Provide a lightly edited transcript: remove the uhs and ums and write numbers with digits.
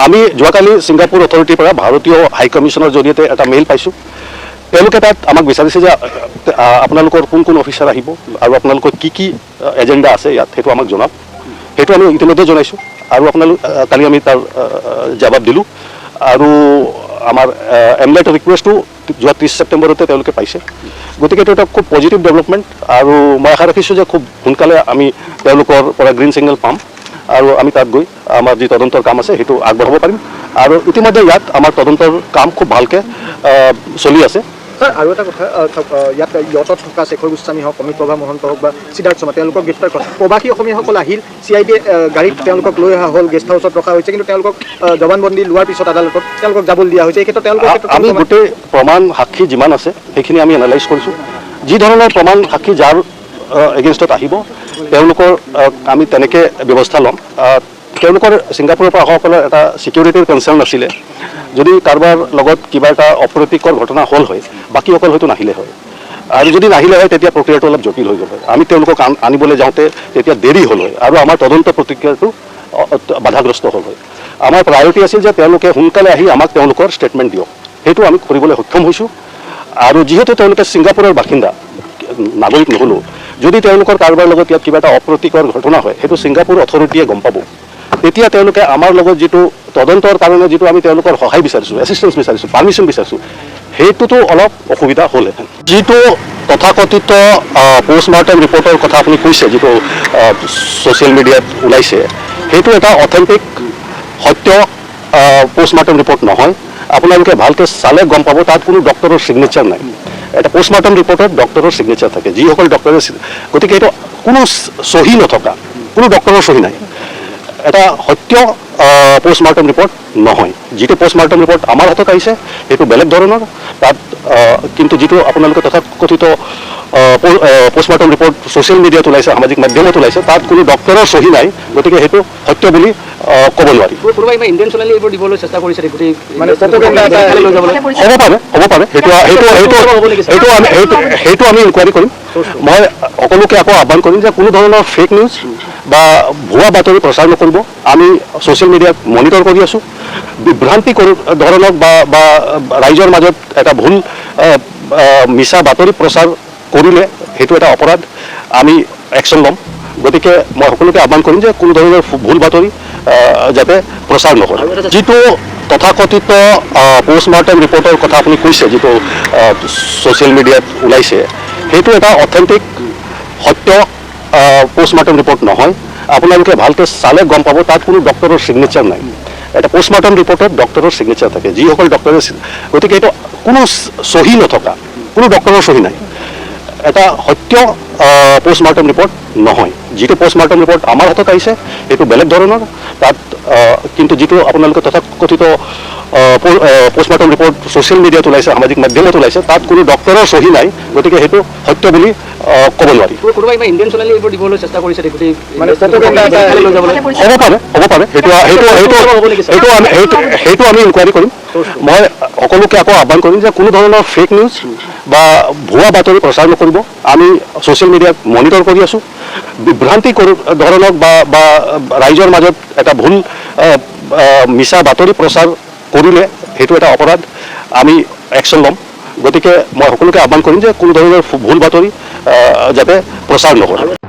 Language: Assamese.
আমি যোৱাকালি ছিংগাপুৰ অথৰিটিৰ পৰা ভাৰতীয় হাই কমিশ্যনৰ জৰিয়তে এটা মেইল পাইছোঁ। তেওঁলোকে তাত আমাক বিচাৰিছে যে আপোনালোকৰ কোন কোন অফিচাৰ আহিব আৰু আপোনালোকৰ কি কি এজেণ্ডা আছে ইয়াত সেইটো আমাক জনাওক। সেইটো আমি ইতিমধ্যে জনাইছোঁ আৰু কালি আমি তাৰ জবাব দিলোঁ আৰু আমাৰ এমলেট ৰিকুৱেষ্টটো যোৱা 30 ছেপ্টেম্বৰতে তেওঁলোকে পাইছে। গতিকে এইটো এটা খুব পজিটিভ ডেভেলপমেণ্ট আৰু মই আশা ৰাখিছোঁ যে খুব সোনকালে আমি তেওঁলোকৰ পৰা গ্ৰীণ ছিগনেল পাম আৰু আমি তাত গৈ আমাৰ যি তদন্তৰ কাম আছে সেইটো আগবঢ়াব পাৰিম আৰু ইতিমধ্যে ইয়াত আমাৰ তদন্তৰ কাম খুব ভালকৈ চলি আছে। স্যাৰ আৰু এটা কথা ইয়াত ইয়টত থকা শেখৰ গোস্বামী হওক অমিত প্ৰভা মহন্ত হওক বা সিদ্ধাৰ্থ শৰ্মা তেওঁলোকক গ্ৰেপ্তাৰ কৰা প্ৰবাসী অসমীয়াসকল আহিল CID গাড়ীত তেওঁলোকক লৈ অহা হ'ল গেষ্ট হাউচত ৰখা হৈছে কিন্তু তেওঁলোকক জবানবন্দী লোৱাৰ পিছত আদালতত তেওঁলোকক যাবলৈ দিয়া হৈছে। এই ক্ষেত্ৰত তেওঁলোকৰ আমি গোটেই প্ৰমাণ সাক্ষী যিমান আছে সেইখিনি আমি এনালাইজ কৰিছোঁ। যি ধৰণৰ প্ৰমাণ সাক্ষী যাৰ এগেইনষ্টত আহিব তেওঁলোকৰ আমি তেনেকৈ ব্যৱস্থা ল'ম। তেওঁলোকৰ ছিংগাপুৰৰ পৰা অহাসকলৰ এটা ছিকিউৰিটিৰ কনচাৰ্ণ আছিলে। যদি কাৰোবাৰ লগত কিবা এটা অপ্ৰীতিকৰ ঘটনা হ'ল হয় বাকীসকল হয়তো নাহিলে হয় আৰু যদি নাহিলে হয় তেতিয়া প্ৰক্ৰিয়াটো অলপ জটিল হৈ গ'ল হয়। আমি তেওঁলোকক আনিবলৈ যাওঁতে তেতিয়া দেৰি হ'ল হয় আৰু আমাৰ তদন্ত প্ৰক্ৰিয়াটো বাধাগ্ৰস্ত হ'ল হয়। আমাৰ প্ৰায়ৰিটি আছিল যে তেওঁলোকে সোনকালে আহি আমাক তেওঁলোকৰ ষ্টেটমেণ্ট দিয়ক। সেইটো আমি কৰিবলৈ সক্ষম হৈছোঁ আৰু যিহেতু তেওঁলোকে ছিংগাপুৰৰ বাসিন্দা নাগৰিক নহ'লেও যদি তেওঁলোকৰ কাৰোবাৰ লগত ইয়াত কিবা এটা অপ্ৰীতিকৰ ঘটনা হয় সেইটো ছিংগাপুৰ অথৰিটিয়ে গম পাব। তেতিয়া তেওঁলোকে আমাৰ লগত যিটো তদন্তৰ কাৰণে যিটো আমি তেওঁলোকৰ সহায় বিচাৰিছোঁ, এছিষ্টেঞ্চ বিচাৰিছোঁ, পাৰ্মিশ্যন বিচাৰিছোঁ, সেইটোতো অলপ অসুবিধা হ'লহেঁতেন। যিটো তথাকথিত পোষ্টমৰ্টেম ৰিপৰ্টৰ কথা আপুনি কৈছে, যিটো ছ'চিয়েল মিডিয়াত ওলাইছে, সেইটো এটা অথেণ্টিক সত্য পোষ্টমৰ্টেম ৰিপৰ্ট নহয়। আপোনালোকে ভালকৈ চালে গম পাব তাত কোনো ডক্টৰৰ ছিগনেচাৰ নাই। এটা পোষ্টমৰ্টেম ৰিপৰ্টত ডক্টৰৰ ছিগনেচাৰ থাকে, যিসকল ডক্টৰে, গতিকে এইটো কোনো চহী নথকা, কোনো ডক্টৰৰ চহী নাই। এটা সত্য পোষ্টমৰ্টেম ৰিপৰ্ট নহয়। যিটো পোষ্টমৰ্টেম ৰিপৰ্ট আমাৰ হাতত আহিছে সেইটো বেলেগ ধৰণৰ। তাত কিন্তু যিটো আপোনালোকে তথাকথিত পোষ্টমৰ্টেম ৰিপৰ্ট ছ'চিয়েল মিডিয়াত ওলাইছে, সামাজিক মাধ্যমত ওলাইছে, তাত কোনো ডক্টৰৰ চহী নাই। গতিকে সেইটো সত্য বুলি ক'ব নোৱাৰি। হ'ব পাৰে সেইটো আমি ইনকুৱাৰী কৰিম। মই সকলোকে আকৌ আহ্বান কৰিম যে কোনো ধৰণৰ ফেক নিউজ বা ভুৱা বাতৰি প্ৰচাৰ নকৰিব। আমি ছ'চিয়েল মিডিয়াত মনিটৰ কৰি আছোঁ। বিভ্ৰান্তি ধৰণক বা ৰাইজৰ মাজত এটা ভুল মিছা বাতৰি প্ৰচাৰ কৰিলে সেইটো এটা অপৰাধ, আমি একশ্যন ল'ম। গতিকে মই সকলোকে আহ্বান কৰিম যে কোনো ধৰণৰ ভুল বাতৰি যাতে প্ৰচাৰ নকৰে। যিটো তথাকথিত পোষ্টমৰ্টেম ৰিপৰ্টৰ কথা আপুনি কৈছে, যিটো ছ'চিয়েল মিডিয়াত ওলাইছে, সেইটো এটা অথেণ্টিক সত্য পোষ্টমৰ্টেম ৰিপৰ্ট নহয়। আপোনালোকে ভালকৈ চালে গম পাব তাত কোনো ডক্টৰৰ ছিগনেচাৰ নাই। এটা পোষ্টমৰ্টেম ৰিপৰ্টত ডক্টৰৰ ছিগনেচাৰ থাকে, যিসকল ডক্টৰে, গতিকে এইটো কোনো চহী নথকা, কোনো ডক্টৰৰ চহী নাই। এটা সত্য পোষ্টমৰ্টেম ৰিপৰ্ট নহয়। যিটো পোষ্টমৰ্টেম ৰিপৰ্ট আমাৰ হাতত আহিছে সেইটো বেলেগ ধৰণৰ। তাত কিন্তু যিটো আপোনালোকে তথাকথিত পোষ্টমৰ্টেম ৰিপৰ্ট ছ'চিয়েল মিডিয়াত ওলাইছে, সামাজিক মাধ্যমত ওলাইছে, তাত কোনো ডক্টৰৰ চহী নাই। গতিকে সেইটো সত্য বুলি ক'ব নোৱাৰি। হ'ব পাৰে সেইটো আমি ইনকুৱাৰী কৰিম। মই সকলোকে আকৌ আহ্বান কৰিম যে কোনো ধৰণৰ ফেক নিউজ বা ভুৱা বাতৰি প্ৰচাৰ নকৰিব। আমি ছ'চিয়েল মিডিয়াত মনিটৰ কৰি আছোঁ। বিভ্ৰান্তি ধৰণক বা ৰাইজৰ মাজত এটা ভুল মিছা বাতৰি প্ৰচাৰ কৰিলে সেইটো এটা অপৰাধ, আমি একশ্যন ল'ম। গতিকে মই সকলোকে আহ্বান কৰিম যে কোনো ধৰণৰ ভুল বাতৰি যাতে প্ৰচাৰ নকৰে।